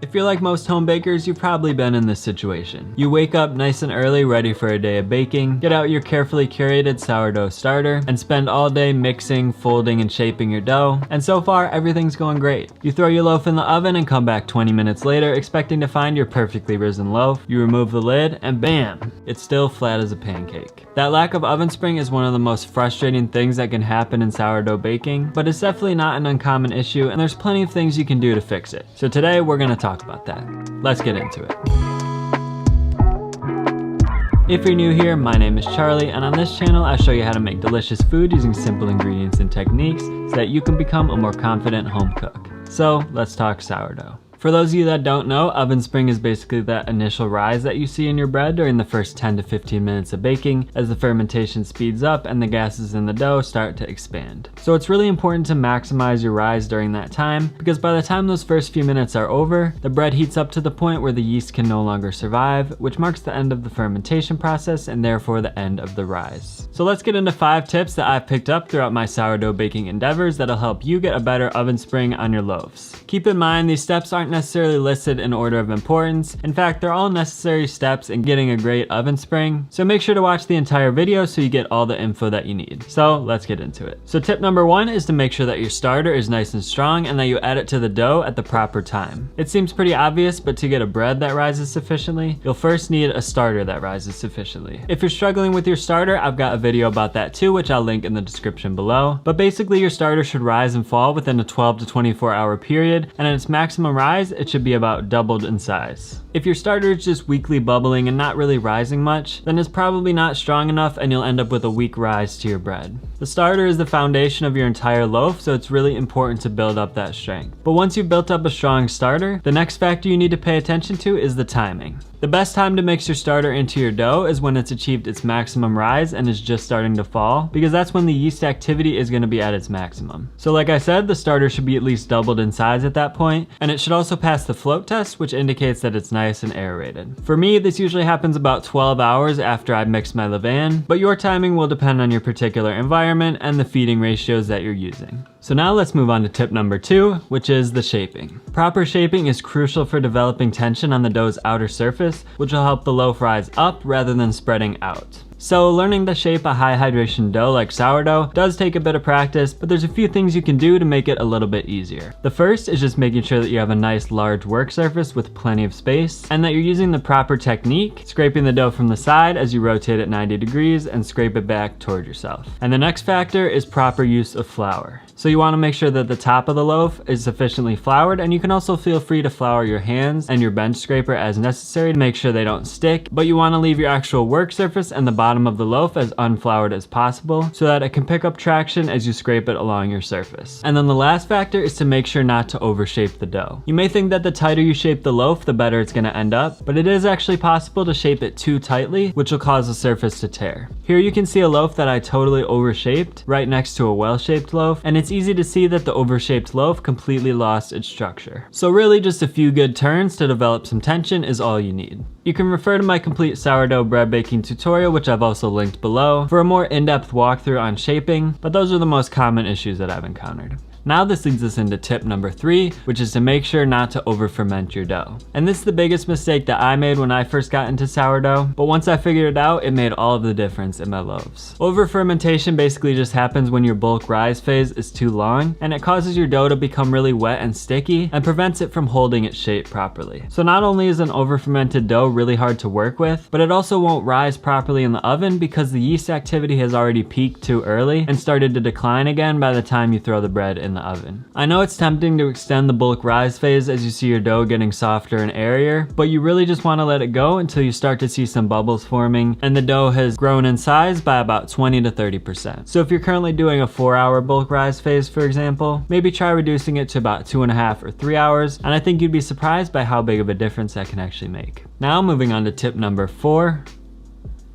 If you're like most home bakers, you've probably been in this situation. You wake up nice and early, ready for a day of baking, get out your carefully curated sourdough starter, and spend all day mixing, folding, and shaping your dough, and so far, everything's going great. You throw your loaf in the oven and come back 20 minutes later, expecting to find your perfectly risen loaf. You remove the lid, and bam! It's still flat as a pancake. That lack of oven spring is one of the most frustrating things that can happen in sourdough baking, but it's definitely not an uncommon issue, and there's plenty of things you can do to fix it. So today, we're gonna talk about that. Let's get into it. If you're new here, my name is Charlie, and on this channel I show you how to make delicious food using simple ingredients and techniques so that you can become a more confident home cook. So let's talk sourdough. For those of you that don't know, oven spring is basically that initial rise that you see in your bread during the first 10 to 15 minutes of baking as the fermentation speeds up and the gases in the dough start to expand. So it's really important to maximize your rise during that time, because by the time those first few minutes are over, the bread heats up to the point where the yeast can no longer survive, which marks the end of the fermentation process and therefore the end of the rise. So let's get into 5 tips that I've picked up throughout my sourdough baking endeavors that'll help you get a better oven spring on your loaves. Keep in mind, these steps aren't necessarily listed in order of importance. In fact, they're all necessary steps in getting a great oven spring, so make sure to watch the entire video so you get all the info that you need. So let's get into it. So tip number 1 is to make sure that your starter is nice and strong and that you add it to the dough at the proper time. It seems pretty obvious, but to get a bread that rises sufficiently, you'll first need a starter that rises sufficiently. If you're struggling with your starter, I've got a video about that too, which I'll link in the description below. But basically, your starter should rise and fall within a 12 to 24 hour period, and at its maximum rise, it should be about doubled in size. If your starter is just weakly bubbling and not really rising much, then it's probably not strong enough and you'll end up with a weak rise to your bread. The starter is the foundation of your entire loaf, so it's really important to build up that strength. But once you've built up a strong starter, the next factor you need to pay attention to is the timing. The best time to mix your starter into your dough is when it's achieved its maximum rise and is just starting to fall, because that's when the yeast activity is going to be at its maximum. So like I said, the starter should be at least doubled in size at that point, and it should also pass the float test, which indicates that it's nice and aerated. For me, this usually happens about 12 hours after I mix my levain, but your timing will depend on your particular environment and the feeding ratios that you're using. So now let's move on to tip number 2, which is the shaping. Proper shaping is crucial for developing tension on the dough's outer surface, which will help the loaf rise up rather than spreading out. So learning to shape a high hydration dough like sourdough does take a bit of practice, but there's a few things you can do to make it a little bit easier. The first is just making sure that you have a nice large work surface with plenty of space, and that you're using the proper technique, scraping the dough from the side as you rotate it 90 degrees and scrape it back toward yourself. And the next factor is proper use of flour. So you want to make sure that the top of the loaf is sufficiently floured, and you can also feel free to flour your hands and your bench scraper as necessary to make sure they don't stick, but you want to leave your actual work surface and the bottom of the loaf as unfloured as possible so that it can pick up traction as you scrape it along your surface. And then the last factor is to make sure not to overshape the dough. You may think that the tighter you shape the loaf, the better it's going to end up, but it is actually possible to shape it too tightly, which will cause the surface to tear. Here you can see a loaf that I totally overshaped right next to a well-shaped loaf, and it's easy to see that the overshaped loaf completely lost its structure. So really just a few good turns to develop some tension is all you need. You can refer to my complete sourdough bread baking tutorial, which I've also linked below, for a more in-depth walkthrough on shaping, but those are the most common issues that I've encountered. Now this leads us into tip number 3, which is to make sure not to over ferment your dough. And this is the biggest mistake that I made when I first got into sourdough, but once I figured it out, it made all of the difference in my loaves. Over fermentation basically just happens when your bulk rise phase is too long, and it causes your dough to become really wet and sticky and prevents it from holding its shape properly. So not only is an over fermented dough really hard to work with, but it also won't rise properly in the oven because the yeast activity has already peaked too early and started to decline again by the time you throw the bread in the oven. I know it's tempting to extend the bulk rise phase as you see your dough getting softer and airier, but you really just want to let it go until you start to see some bubbles forming and the dough has grown in size by about 20 to 30%. So if you're currently doing a 4-hour bulk rise phase, for example, maybe try reducing it to about 2.5 or 3 hours, and I think you'd be surprised by how big of a difference that can actually make. Now moving on to tip number 4,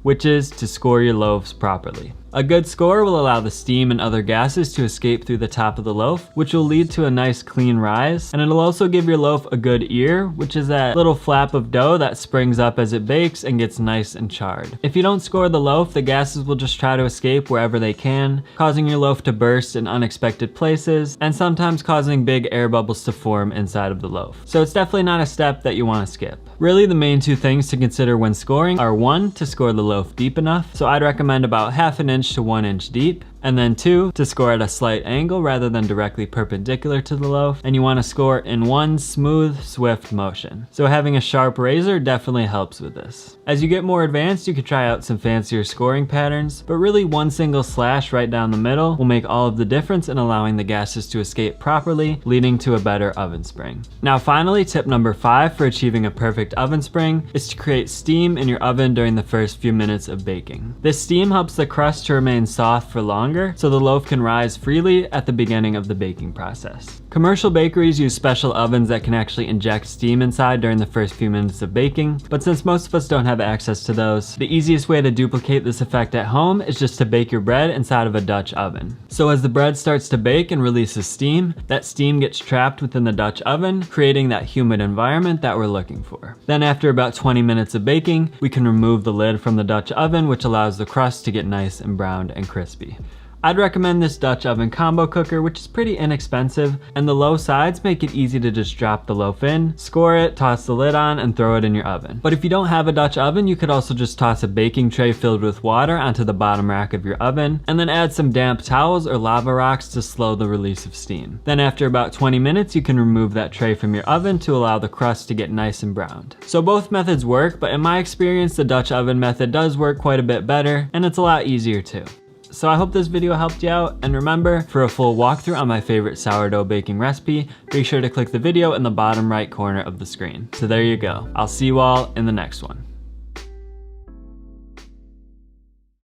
which is to score your loaves properly. A good score will allow the steam and other gases to escape through the top of the loaf, which will lead to a nice clean rise, and it'll also give your loaf a good ear, which is that little flap of dough that springs up as it bakes and gets nice and charred. If you don't score the loaf, the gases will just try to escape wherever they can, causing your loaf to burst in unexpected places, and sometimes causing big air bubbles to form inside of the loaf. So it's definitely not a step that you want to skip. Really, the main two things to consider when scoring are 1, to score the loaf deep enough, so I'd recommend about 1/2 inch to 1 inch deep, and then 2, to score at a slight angle rather than directly perpendicular to the loaf, and you want to score in one smooth, swift motion. So having a sharp razor definitely helps with this. As you get more advanced, you could try out some fancier scoring patterns, but really one single slash right down the middle will make all of the difference in allowing the gases to escape properly, leading to a better oven spring. Now finally, tip number 5 for achieving a perfect oven spring is to create steam in your oven during the first few minutes of baking. This steam helps the crust to remain soft for longer, so the loaf can rise freely at the beginning of the baking process. Commercial bakeries use special ovens that can actually inject steam inside during the first few minutes of baking, but since most of us don't have access to those, the easiest way to duplicate this effect at home is just to bake your bread inside of a Dutch oven. So as the bread starts to bake and releases steam, that steam gets trapped within the Dutch oven, creating that humid environment that we're looking for. Then after about 20 minutes of baking, we can remove the lid from the Dutch oven, which allows the crust to get nice and browned and crispy. I'd recommend this Dutch oven combo cooker, which is pretty inexpensive, and the low sides make it easy to just drop the loaf in, score it, toss the lid on, and throw it in your oven. But if you don't have a Dutch oven, you could also just toss a baking tray filled with water onto the bottom rack of your oven, and then add some damp towels or lava rocks to slow the release of steam. Then after about 20 minutes, you can remove that tray from your oven to allow the crust to get nice and browned. So both methods work, but in my experience, the Dutch oven method does work quite a bit better, and it's a lot easier too. So I hope this video helped you out, and remember, for a full walkthrough on my favorite sourdough baking recipe, be sure to click the video in the bottom right corner of the screen. So there you go. I'll see you all in the next one.